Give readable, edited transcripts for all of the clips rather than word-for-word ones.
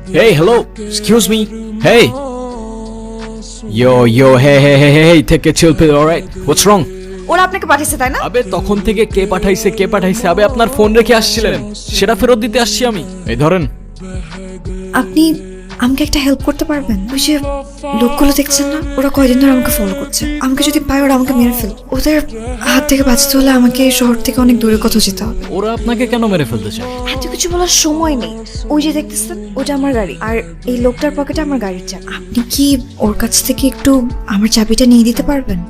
Hey, hello. Excuse me. Hey. Yo, hey, take a chill pill, alright? What's wrong? ওরা আপনাকে পাঠিয়েছে তাই না? আবে তখন থেকে কে পাঠাইছে আবে আপনার ফোন রেখে আসছিলেন, সেটা ফেরত দিতে আসছি আমি। এই ধরেন। আপনি আমাকে একটা হেল্প করতে পারবেন? ওই যে লোকগুলো দেখছেন না, ওরা কয়দিন ধরে আমাকে ফলো করছে। আমাকে যদি পায় ওরা আমাকে মেরে ফেল। ওদের হাত থেকে বাঁচতে হলে আমাকে এই শহর থেকে অনেক দূরে কোথাও যেতে হবে। ওরা আপনাকে কেন মেরে ফেলতে চায়? এত কিছু বলার সময় নেই। ওই যে দেখতেছেন, ওটা আমার গাড়ি, আর এই লোকটার পকেটে আমার গাড়ির চাবি। আপনি কি ওর কাছ থেকে একটু আমার চাবিটা নিয়ে দিতে পারবেন?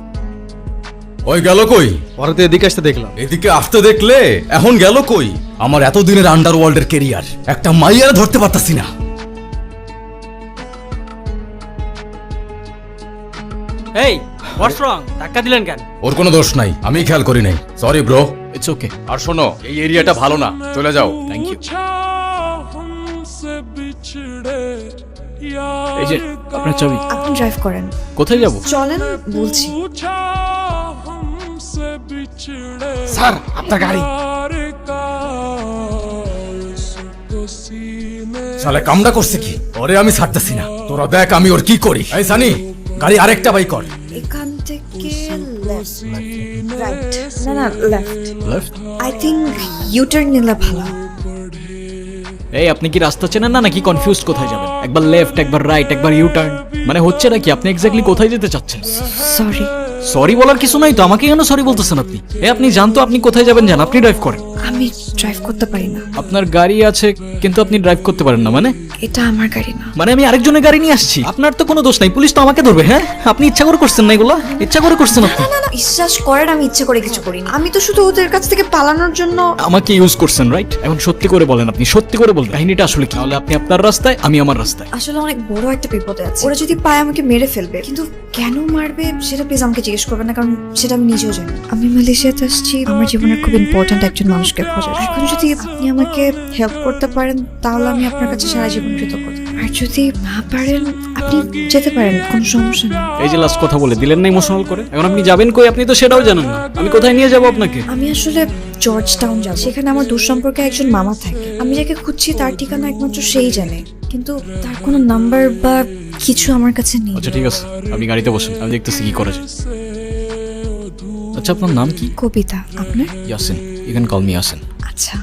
ওই গেল কই? ওরা তো এদিকে আসতে দেখলাম। এদিকে আসতে দেখলে এখন গেল কই? আমার এতদিনের আন্ডারওয়ার্ল্ডের কেরিয়ার, একটা মাইয়ারে ধরতে পারতাছি না। এই হোয়াটস রং? ধাক্কা দিলেন কেন? ওর কোনো দোষ নাই, আমি খেয়াল করি নাই। Sorry bro. It's okay. আর শোনো, এই এরিয়াটা ভালো না, চলে যাও। Thank you. এই যে আপনার চাবি। আপনি ড্রাইভ করেন। কোথায় যাব? চলেন বলছি। স্যার আপনার গাড়ি। শালা কামড়া করছে কি? ওরে আমি ছাড়তেছি না, তোরা দেখ আমি ওর কি করি। এই সানি, গাড়ি আরেকটা বাই কর। এখান থেকে রাইট, না left. Left? I think U turn নিলে ভালো। এই আপনি কি রাস্তা চেনেন না নাকি কনফিউজড কোথায় যাবেন? একবার লেফট, একবার রাইট, একবার ইউ টার্ন, মানে হচ্ছে নাকি আপনি এক্স্যাক্টলি কোথায় যেতে চাচ্ছেন? সরি। সরি বলার কিছু নাই তো, আমাকে কেন সরি বলতেছেন আপনি? আপনি জানতো আপনি কোথায় যাবেন, জান আপনি ড্রাইভ করেন। আমি ড্রাইভ করতে পারি না। আপনার গাড়ি আছে কিন্তু আপনি ড্রাইভ করতে পারেন না মানে? এটা আমার গাড়ি না। মানে আমি আরেকজনের গাড়ি নিয়ে আসছি, আপনার তো কোনো দোষ নাই, পুলিশ তো আমাকে ধরবে। হ্যাঁ, আপনি ইচ্ছা করে করছেন না এগুলো, ইচ্ছা করে করছেন আপনি। না, বিশ্বাস করেন আমি ইচ্ছে করে কিছু করিনি। আমি তো শুধু ওদের কাছ থেকে পালানোর জন্য। আমাকে ইউজ করছেন, রাইট? এখন সত্যি করে বলেন, আপনি সত্যি করে বলবেন কাহিনীটা আসলে কি? তাহলে আপনি আপনার রাস্তায়, আমি আমার রাস্তায়। আসলে অনেক বড় একটা বিপদে আছে। ওরা যদি পায় আমাকে মেরে ফেলবে, কিন্তু কেন মারবে সেটা প্লিজ আমাকে জিজ্ঞেস করবেন না, কারণ সেটা আমি নিজেও জানি। আমি মালয়েশিয়াতে আসছি আমার জীবনের খুব ইম্পর্ট্যান্ট একজন মানুষকে খোঁজার। এখন যদি আপনি আমাকে হেল্প করতে পারেন তাহলে আমি আপনার কাছে সারা জীবন কৃতজ্ঞ। আর যদি না পারেন আপনি যেতে পারেন, কোনো সমস্যা নেই। এই যে লাস্ট কথা বলে দিলেন না ইমোশনাল করে, এখন আপনি যাবেন কই আপনি তো সেটাও জানেন না, আমি কোথায় নিয়ে যাবো আপনাকে? আমি আসলে জর্জ টাউন যাব, সেখানে আমার দূর সম্পর্কে একজন মামা থাকে। আমি যাকে খুঁজছি তার ঠিকানা একমাত্র সেই জানে, কিন্তু তার কোনো নাম্বার বা কিছু আমার কাছে নেই। আচ্ছা ঠিক আছে, আপনি গাড়িতে বসেন, আমি দেখতেছি কি করা যায়। আচ্ছা আপনার নাম কি? কবিতা। আপনার? Yasin, you can call me Yasin. আচ্ছা।